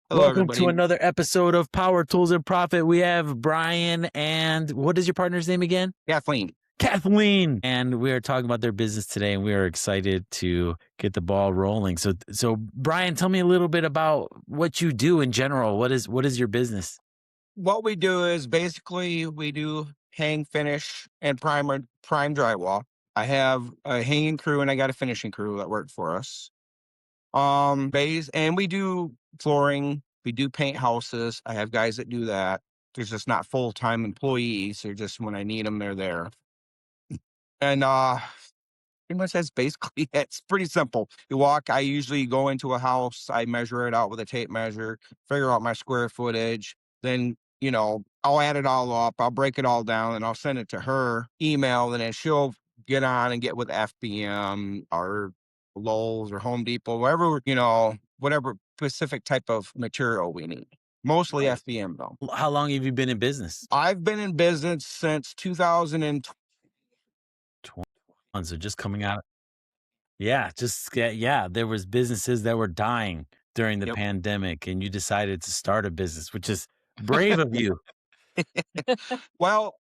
Hello, Welcome to everybody. another episode of Power Tools and Profit. We have Brian and what is your partner's name again? Kathleen. Kathleen. And we are talking about their business today, and we are excited to get the ball rolling. So Brian, tell me a little bit about what you do in general. What is your business? What we do is basically we do hang, finish, and prime drywall. I have a hanging crew and I got a finishing crew that work for us. Base and we do flooring. We do paint houses. I have guys that do that. There's just not full-time employees. They're just when I need them, they're there. And pretty much that's basically it's pretty simple. You walk, I usually go into a house, I measure it out with a tape measure, figure out my square footage, then I'll add it all up, I'll break it all down, and I'll send it to her email, and then she'll get on and get with FBM or Lowe's or Home Depot, whatever specific type of material we need. Mostly Nice. FBM though. How long have you been in business? I've been in business since 2020. 21. So just coming out. Yeah, there was businesses that were dying during the Yep. pandemic, and you decided to start a business, which is brave of you. Well,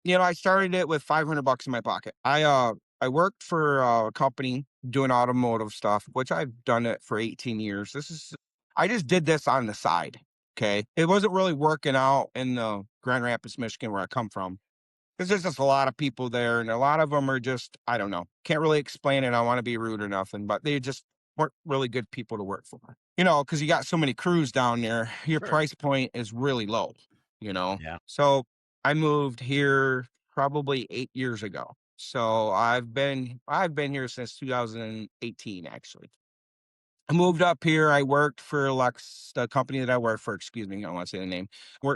I started it with $500 in my pocket. I worked for a company doing automotive stuff, which I've done it for 18 years. I just did this on the side. Okay. It wasn't really working out in Grand Rapids, Michigan, where I come from. Because there's just a lot of people there, and a lot of them are just, I don't know, can't really explain it. I don't want to be rude or nothing, but they just weren't really good people to work for. Because you got so many crews down there, your Sure. price point is really low. Yeah. So I moved here probably 8 years ago. So I've been here since 2018, actually. I moved up here. I worked for the company that I worked for, excuse me, I don't want to say the name.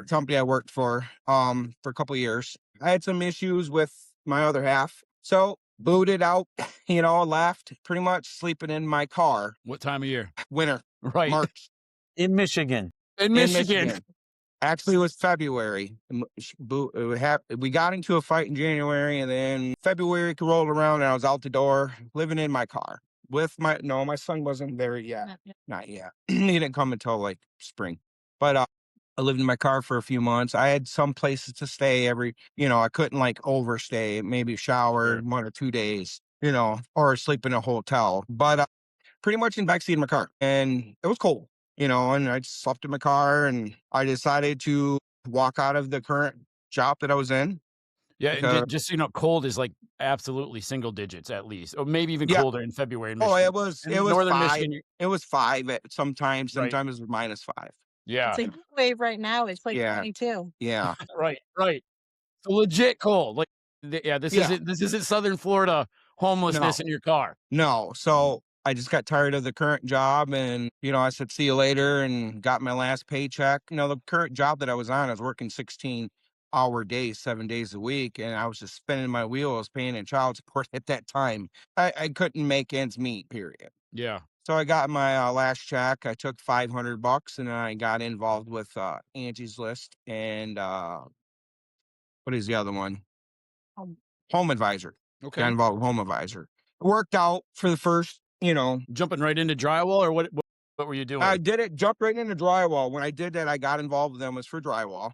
Company I worked for a couple of years. I had some issues with my other half. So booted out, left, pretty much sleeping in my car. What time of year? Winter, Right. March, In Michigan. In in Michigan. Michigan. Actually, it was February. We got into a fight in January, and then February rolled around, and I was out the door, living in my car with my son wasn't there yet. Not yet. He didn't come until like spring. But I lived in my car for a few months. I had some places to stay I couldn't like overstay, maybe shower Sure. 1 or 2 days, or sleep in a hotel. But pretty much in the backseat of my car. And it was cold, and I just slept in my car, and I decided to walk out of the current job that I was in. Yeah, and Because, just so you know, cold is like absolutely single digits at least, or maybe even yeah. colder in February in Oh, Michigan. it In was northern 5. Michigan, It was 5 at sometimes. right? Sometimes it was -5. Yeah, It's a heat wave right now, it's like Yeah. 22. Yeah. right. So legit cold. Like, this Yeah. isn't Southern Florida homelessness No. in your car. No. So I just got tired of the current job, and, I said, see you later, and got my last paycheck. The current job that I was on, I was working 16-hour days, 7 days a week. And I was just spinning my wheels, paying in child support at that time. I couldn't make ends meet, period. Yeah. So I got my last check. I took $500, and then I got involved with Angie's List and what is the other one? Um, HomeAdvisor. Got Okay. involved with HomeAdvisor. It worked out for the first, Jumping right into drywall, or what were you doing? I did it, jumped right into drywall. When I did that, I got involved with them. It was for drywall.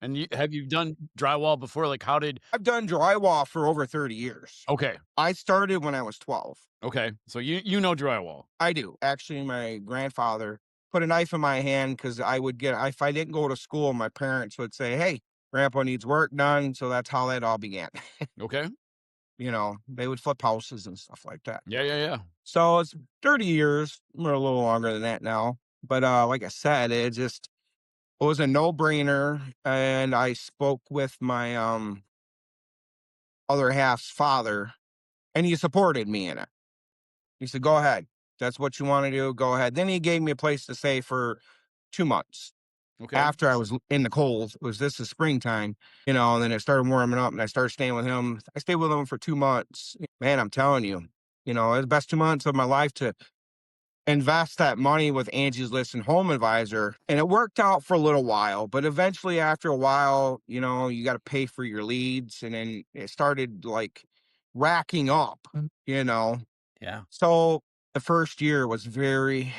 And have you done drywall before? Like, how did? I've done drywall for over 30 years. Okay. I started when I was 12. Okay. So you know drywall. I do. Actually, my grandfather put a knife in my hand because if I didn't go to school, my parents would say, hey, grandpa needs work done. So that's how that all began. Okay. They would flip houses and stuff like that. Yeah. So it's 30 years, or a little longer than that now. But like I said, it was a no-brainer. And I spoke with my other half's father, and he supported me in it. He said, go ahead. That's what you want to do. Go ahead. Then he gave me a place to stay for 2 months. Okay. After I was in the cold. This is springtime, and then it started warming up, and I started staying with him. I stayed with him for 2 months. Man, I'm telling you, it was the best 2 months of my life to invest that money with Angie's List and HomeAdvisor. And it worked out for a little while, but eventually after a while, you got to pay for your leads. And then it started like racking up, Yeah. So the first year was very,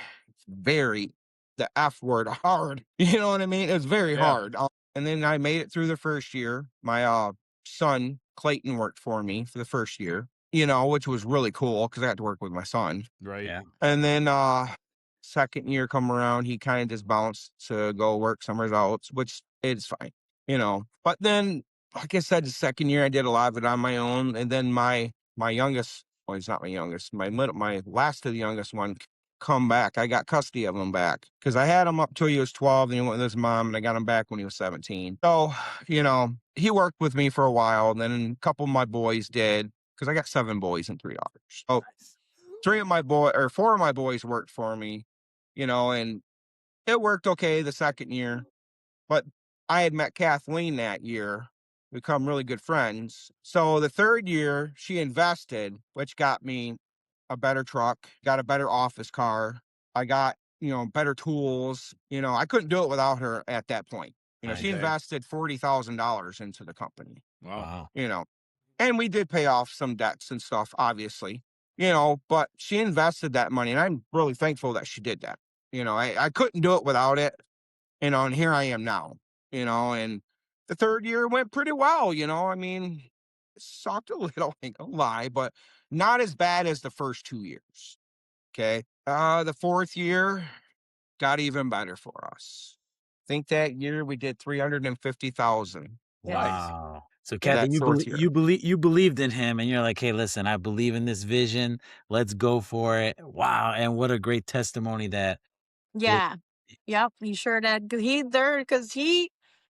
very the F word hard. You know what I mean? It was very Yeah. hard. And then I made it through the first year. My son, Clayton, worked for me for the first year, which was really cool because I got to work with my son. Right. Yeah. And then second year come around, he kind of just bounced to go work somewhere else, which is fine, But then, like I said, the second year I did a lot of it on my own. And then my youngest, well, he's not my youngest, my last of the youngest one come back. I got custody of him back because I had him up till he was 12 and he went with his mom, and I got him back when he was 17. So, he worked with me for a while, and then a couple of my boys did, because I got 7 boys and 3 daughters. So 4 of my boys worked for me, and it worked okay the second year. But I had met Kathleen that year, become really good friends. So the third year, she invested, which got me a better truck, got a better office car. I got, better tools. I couldn't do it without her at that point. She Okay. invested $40,000 into the company, Wow. and we did pay off some debts and stuff, obviously, but she invested that money, and I'm really thankful that she did that. I couldn't do it without it, and here I am now, and the third year went pretty well, I mean, it sucked a little, I ain't gonna lie, but not as bad as the first 2 years. Okay. The fourth year got even better for us. I think that year we did 350,000. Wow. So Yeah, Kathy, that fourth year. you believed in him, and you're like, hey, listen, I believe in this vision. Let's go for it. Wow. And what a great testimony that Yeah. Yep. He sure did. Because he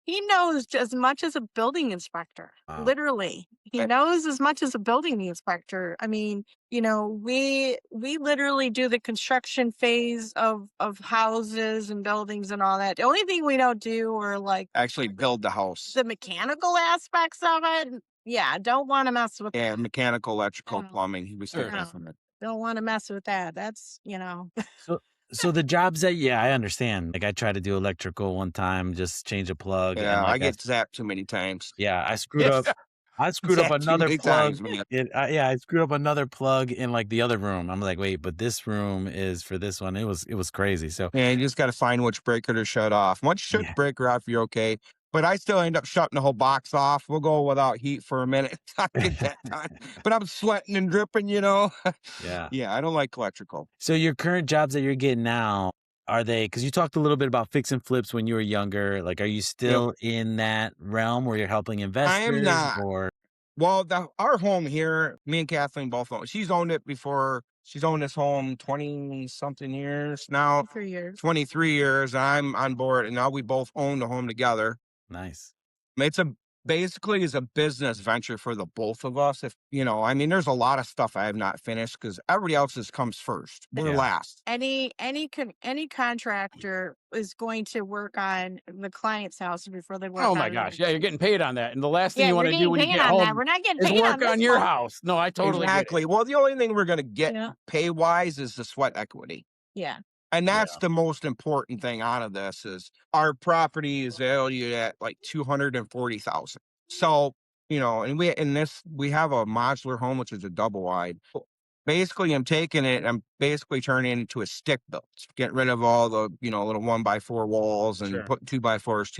knows as much as a building inspector. Wow. Literally, he Right. knows as much as a building inspector. I mean, we literally do the construction phase of houses and buildings and all that. The only thing we don't do are like Actually build the house. the mechanical aspects of it. Yeah, don't want to mess with Yeah, that. mechanical, electrical, No. plumbing. He was Sure. taking No. from it. Don't want to mess with that. That's So the jobs that, yeah, I understand. Like I tried to do electrical one time, just change a plug, and Yeah, like I get zapped too many times. I screwed up. I screwed up Zapped too another many plug. times, man. I screwed up another plug in like the other room. I'm like, wait, but this room is for this one. It was crazy. So Yeah, you just got to find which breaker to shut off. Once you shut yeah, the breaker off, you're okay. But I still end up shutting the whole box off. We'll go without heat for a minute. I get that done. But I'm sweating and dripping, yeah. Yeah, I don't like electrical. So your current jobs that you're getting now, are they? Because you talked a little bit about fix and flips when you were younger. Like, are you still in that realm where you're helping I investors, am not. or Well, our home here, me and Kathleen both own. She's owned it before. She's owned this home 20 something years now, 3 years. 23 years. I'm on board, and now we both own the home together. nice? It's basically is a business venture for the both of us. If I mean, there's a lot of stuff I have not finished because everybody else's comes first. We're Yeah. last. Any contractor is going to work on the client's house before they work Oh on my it. gosh. Yeah, you're getting paid on that. And the last thing Yeah, you you're want to do getting when you paid get on that. home We're not getting is paid work on this on your part. house. No, I totally get Exactly. it. Well, the only thing we're gonna get Yeah. pay wise is the sweat equity. Yeah. And that's the most important thing out of this is our property is valued at like 240,000. So, and we have a modular home, which is a double wide. Basically, I'm taking it, I'm basically turning it into a stick built, getting rid of all the, little 1x4 walls and Sure. putting 2x4s,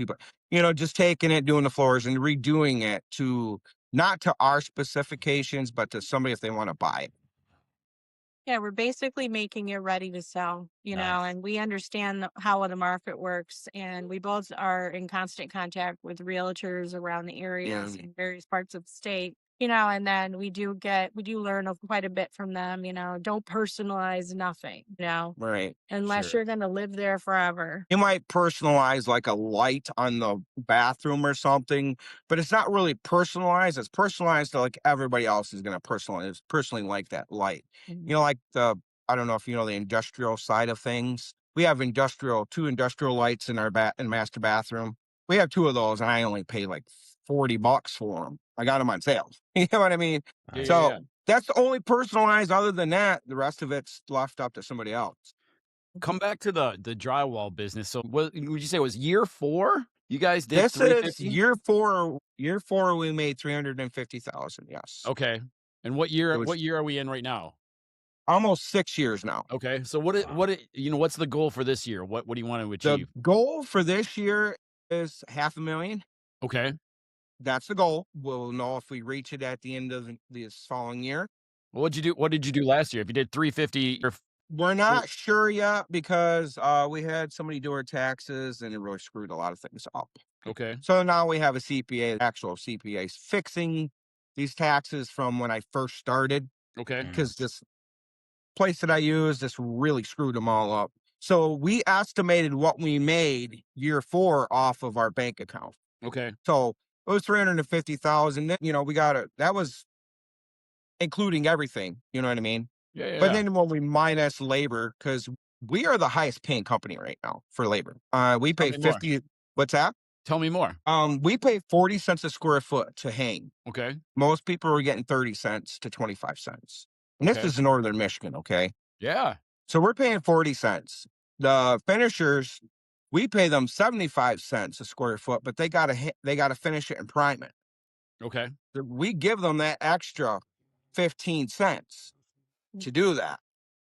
just taking it, doing the floors and redoing it to not to our specifications, but to somebody if they want to buy it. Yeah, we're basically making it ready to sell, Nice. and we understand how the market works. And we both are in constant contact with realtors around the areas Yeah. in various parts of the state, and then we do learn quite a bit from them, don't personalize nothing, Right. unless Sure. you're going to live there forever. You might personalize like a light on the bathroom or something, but it's not really personalized. It's personalized to like everybody else is going to personally like that light. Mhm. Like I don't know if you know the industrial side of things. We have two industrial lights in our master bathroom. We have 2 of those, and I only pay like $40 for them. I got them on sale. You know what I mean? Yeah, Nice. yeah, So yeah. that's the only personalized. Other than that, the rest of it's left up to somebody else. Come back to the drywall business. So what would you say was year 4? You guys did This is 350? year 4. Year 4, we made 350,000. Yes. Okay. And what It year was are we in right now? almost 6 years now. Okay. So Wow. what's the goal for this year? What do you want to The achieve? goal for this year is 500,000. Okay. That's the goal. We'll know if we reach it at the end of this following year. What did you do last year? If you did 350, We're not sure yet because we had somebody do our taxes and it really screwed a lot of things up. okay. So now we have a CPA, actual CPA, fixing these taxes from when I first started Okay. because this place that I used just really screwed them all up. So we estimated what we made year 4 off of our bank account. Okay. So it was 350,000. We got it. That was including everything. You know what I mean? Yeah, yeah, But yeah. then when we minus labor, because we are the highest paying company right now for labor. We Tell pay me more. 50. What's that? Tell me more. We pay 40 cents a square foot to hang. Okay. Most people are getting 30 cents to 25 cents. And this Okay. is northern Michigan, okay? Yeah. So we're paying 40 cents. The finishers, we pay them 75 cents a square foot, but they gotta finish it and prime it. Okay. We give them that extra 15 cents to do that.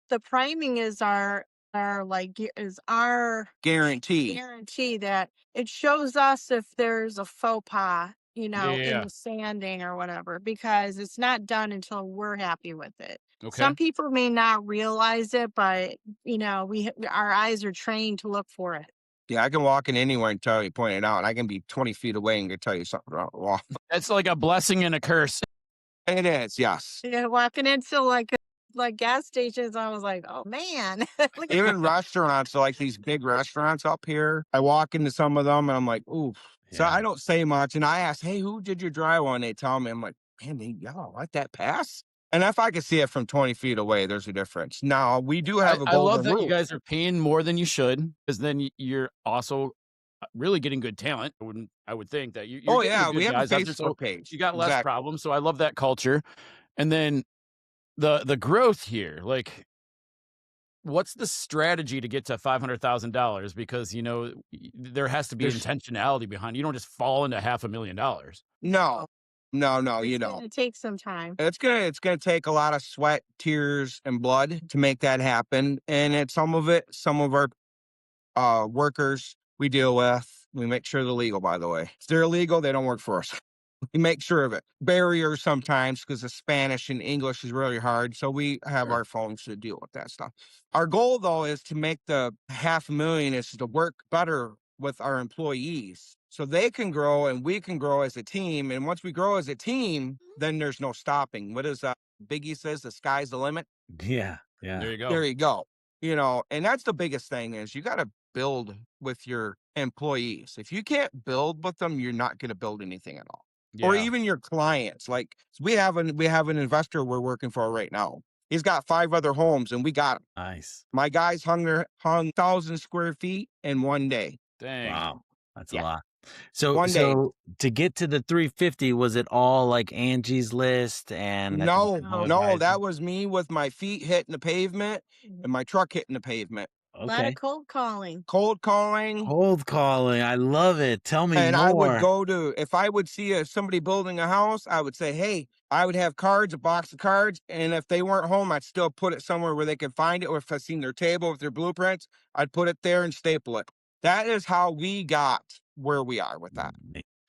The priming is our Guarantee. guarantee that it shows us if there's a faux pas, Yeah, yeah, in yeah. the sanding or whatever, because it's not done until we're happy with it. Okay. Some people may not realize it, but our eyes are trained to look for it. Yeah, I can walk in anywhere and tell you, point it out. I can be 20 feet away and can tell you something wrong. Well, That's like a blessing and a curse. it is, yes. Yeah, walking into like gas stations, I was like, oh man, look at Even restaurants, like these big restaurants up here, I walk into some of them and I'm like, ooh. So Yeah. I don't say much. And I ask, hey, who did your drywall? And they tell me, I'm like, man, y'all let that pass? And if I can see it from 20 feet away, there's a difference. Now, we do have a I love golden that you rule. guys are paying more than you should, because then you're also really getting good talent. I would think that you're Oh, getting the yeah, we good have a guys out there, so Facebook page. you got less Exactly. problems. So I love that culture. And then the growth here, like, what's the strategy to get to $500,000? Because there has to be There's intentionality behind it. You don't just fall into $500,000. no, no, it's you don't. gonna take some time. It's gonna take a lot of sweat, tears, and blood to make that happen. And some of our workers we deal with, we make sure they're legal, by the way. If they're illegal, they don't work for us. We make sure of it. Barriers sometimes because the Spanish and English is really hard. So we have Sure. our phones to deal with that stuff. Our goal though is to make the 500,000 is to work better with our employees so they can grow and we can grow as a team. And once we grow as a team, then there's no stopping. What is Biggie says, the sky's the limit. Yeah. There Yeah. you go. There you go. And that's the biggest thing is you got to build with your employees. If you can't build with them, you're not going to build anything at all. Or Yeah. even your clients. Like we have an investor we're working for right now. He's got 5 other homes and we got him. Nice. My guys hung 1,000 square feet in one day. Dang. Wow. That's a Yeah. lot. So One day. so to get to the 350, was it all like Angie's List and No, No. no, that was me with my feet hitting the pavement Mhm. and my truck hitting the pavement. A lot Okay. of cold calling. Cold calling. Cold calling. I love it. Tell me And I would more. if I would see somebody building a house, I would say, hey, I would have cards, a box of cards. And if they weren't home, I'd still put it somewhere where they could find it. Or if I seen their table with their blueprints, I'd put it there and staple it. That is how we got where we are with that.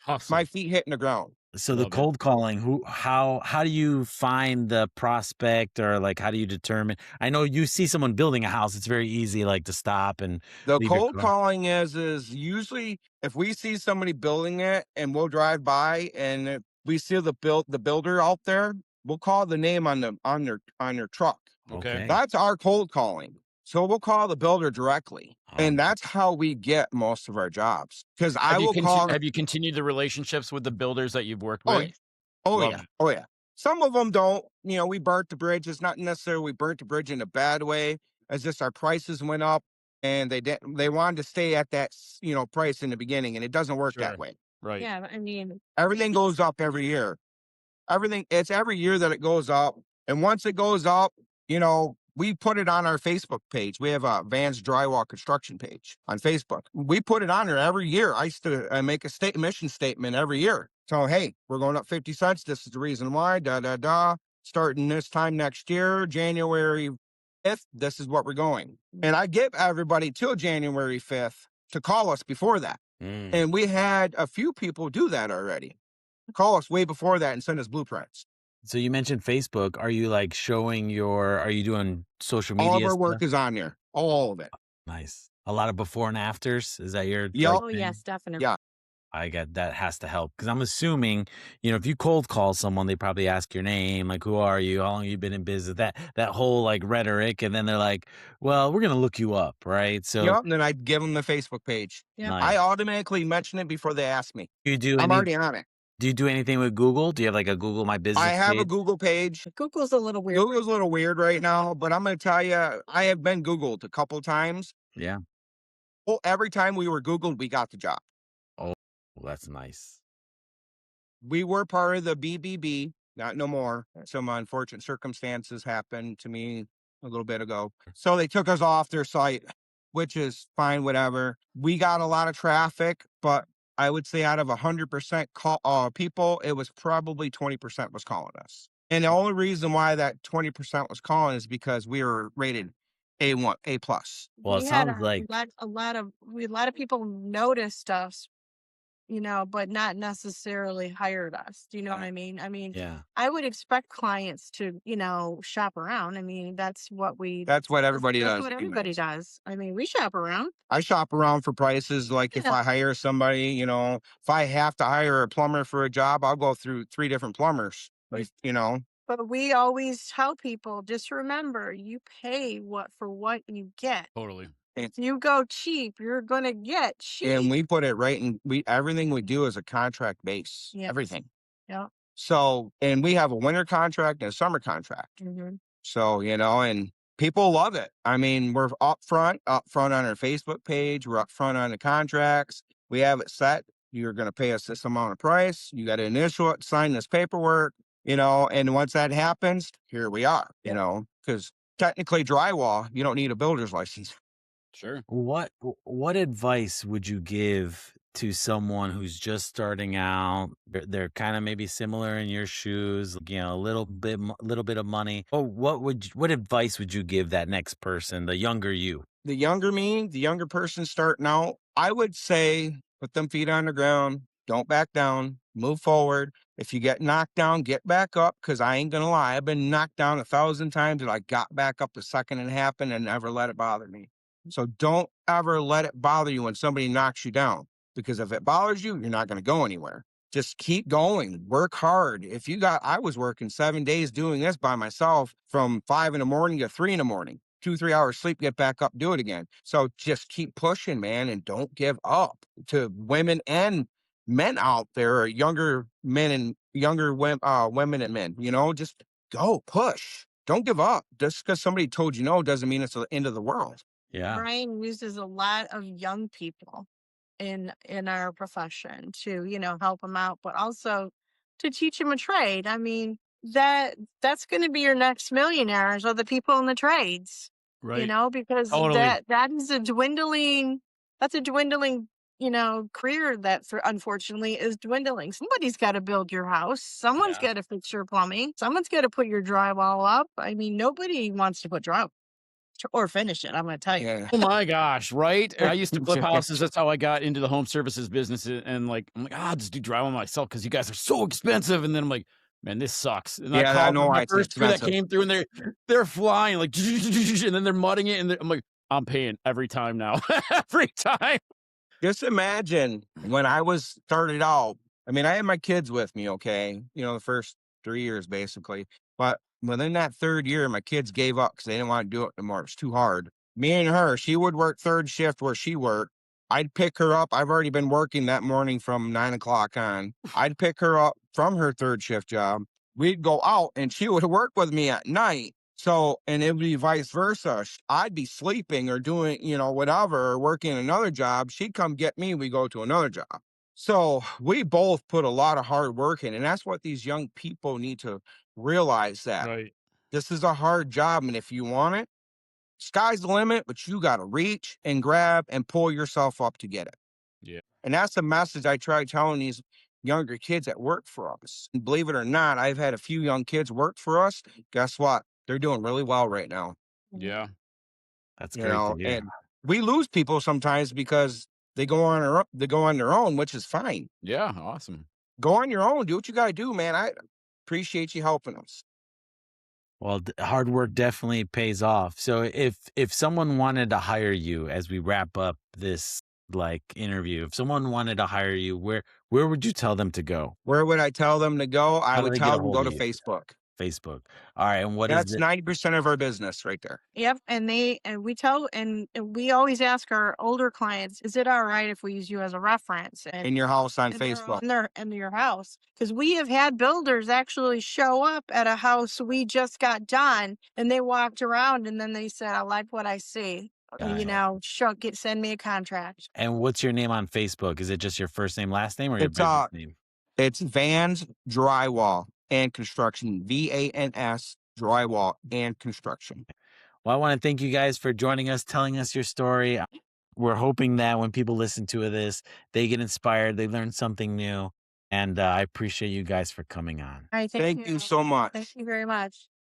Awesome. My feet hitting the ground. So the Love it. cold calling, how do you find the prospect, or like how do you determine? I know you see someone building a house, it's very easy like to stop and The leave your cold car. calling is usually if we see somebody building it and we'll drive by and if we see the builder out there, we'll call the name on their truck. Okay. That's our cold calling. So we'll call the builder directly. And that's how we get most of our jobs. Because I will call. Have you continued the relationships with the builders that you've worked Oh, with? yeah. Oh, Love yeah. it. Oh, yeah. Some of them don't. We burnt the bridge. It's not necessarily we burnt the bridge in a bad way. It's just our prices went up and they wanted to stay at that, price in the beginning. And it doesn't work Sure. that way. Right. Yeah, I mean, Everything goes up every year. It's every year that it goes up. And once it goes up, we put it on our Facebook page. We have a Vans Drywall Construction page on Facebook. We put it on there every year. I used to make a mission statement every year. So, hey, we're going up 50 cents. This is the reason why, starting this time next year, January 5th, this is what we're going. And I give everybody till January 5th to call us before that. And we had a few people do that already. Call us way before that and send us blueprints. So you mentioned Facebook. Are you like are you doing social All of media our stuff? work is on there. All of it. Nice. A lot of before and afters. Is that your Yep. like Oh, thing? yes, definitely. Yeah. I get that has to help because I'm assuming, if you cold call someone, they probably ask your name, like, who are you? How long have you been in business? That whole like rhetoric. And then they're like, well, we're going to look you up. Right. So Yep. And then I give them the Facebook page. Yep. nice. I automatically mention it before they ask me. Do you do I'm already on it. do you do anything with Google? Do you have like a Google My Business I have a page? Google page. Google's a little weird. Google's a little weird right now, but I'm going to tell you, I have been Googled a couple times. Yeah. Well, every time we were Googled, we got the job. Oh, well, that's nice. We were part of the BBB, not no more. Some unfortunate circumstances happened to me a little bit ago. So they took us off their site, which is fine, whatever. We got a lot of traffic, but I would say out of 100% people, it was probably 20% was calling us. And the only reason why that 20% was calling is because we were rated A1, A+. Well, it We had sounds like a lot of people noticed us, but not necessarily hired us. Do you know what I mean? yeah. I would expect clients to, shop around. That's what everybody that's does. what everybody does. We shop around. I shop around for prices. Like if Yeah. I hire somebody, if I have to hire a plumber for a job, I'll go through 3 different plumbers. Like, But we always tell people, just remember, you pay for what you get. Totally. If you go cheap, you're gonna get cheap. and we put it right in. Everything we do is a contract base. Yes. Everything. Yeah. So, and we have a winter contract and a summer contract. Mm-hmm. So, and people love it. We're upfront on our Facebook page. We're upfront on the contracts. We have it set. You're going to pay us this amount of price. You got to initial it, sign this paperwork, and once that happens, here we are, because technically drywall, you don't need a builder's license. Sure. What advice would you give to someone who's just starting out? They're kind of maybe similar in your shoes, a little bit of money. Oh, what advice would you give that next person, the younger you? The younger person starting out, I would say put them feet on the ground, don't back down, move forward. If you get knocked down, get back up, because I ain't gonna lie, I've been knocked down 1,000 times and I got back up the second it happened and never let it bother me. So don't ever let it bother you when somebody knocks you down, because if it bothers you, you're not going to go anywhere. Just keep going, work hard. I was working 7 days doing this by myself from 5 in the morning to 3 in the morning, 2-3 hours sleep, get back up, do it again. So just keep pushing, man, and don't give up. To women and men out there, younger men and younger women and men, just go push. Don't give up. Just because somebody told you no doesn't mean it's the end of the world. Yeah. Brian uses a lot of young people in our profession to, help them out, but also to teach them a trade. That's going to be your next millionaires, are the people in the trades. Right. Because Totally. that is a dwindling, career that unfortunately is dwindling. Somebody's got to build your house. Someone's got to fix your plumbing. Someone's got to put your drywall up. Nobody wants to put drywall or finish it. I'm going to tell you. Yeah. Oh my gosh, right? I used to flip houses. That's how I got into the home services business. And I'm like, I'll just do drywall myself because you guys are so expensive. And then I'm like, man, this sucks. And I called my first crew that came through, and they're flying like, and then they're mudding it. And I'm like, I'm paying every time now, every time. Just imagine when I was started out. I had my kids with me, okay? The first 3 years basically. But within that 3rd year, my kids gave up because they didn't want to do it anymore. It was too hard. Me and her, she would work 3rd shift where she worked. I'd pick her up. I've already been working that morning from 9 o'clock on. I'd pick her up from her 3rd shift job. We'd go out and she would work with me at night. So, and it would be vice versa. I'd be sleeping or doing, whatever, or working another job. She'd come get me. We go to another job. So we both put a lot of hard work in. And that's what these young people need to realize, that Right. this is a hard job. And if you want it, sky's the limit, but you got to reach and grab and pull yourself up to get it. Yeah. And that's the message I try telling these younger kids that work for us. And believe it or not, I've had a few young kids work for us. Guess what? They're doing really well right now. Yeah. That's great to hear. And we lose people sometimes because they go on their own, which is fine. Yeah, awesome. Go on your own, do what you got to do, man. I appreciate you helping us. Well, hard work definitely pays off. So if someone wanted to hire you as we wrap up this interview, if someone wanted to hire you, where would you tell them to go? Where would I tell them to go? I would tell them to go to Facebook. Facebook. All right. And that's 90% of our business right there. Yep. And we always ask our older clients, is it all right if we use you as a reference in your house on Facebook? In your house. Because we have had builders actually show up at a house we just got done, and they walked around and then they said, I like what I see. Send me a contract. And what's your name on Facebook? Is it just your first name, last name, or your business name? It's Vans Drywall and Construction. VANS Drywall and Construction. Well, I want to thank you guys for joining us, telling us your story. We're hoping that when people listen to this, they get inspired, they learn something new. And I appreciate you guys for coming on. Thank you so much. Thank you very much.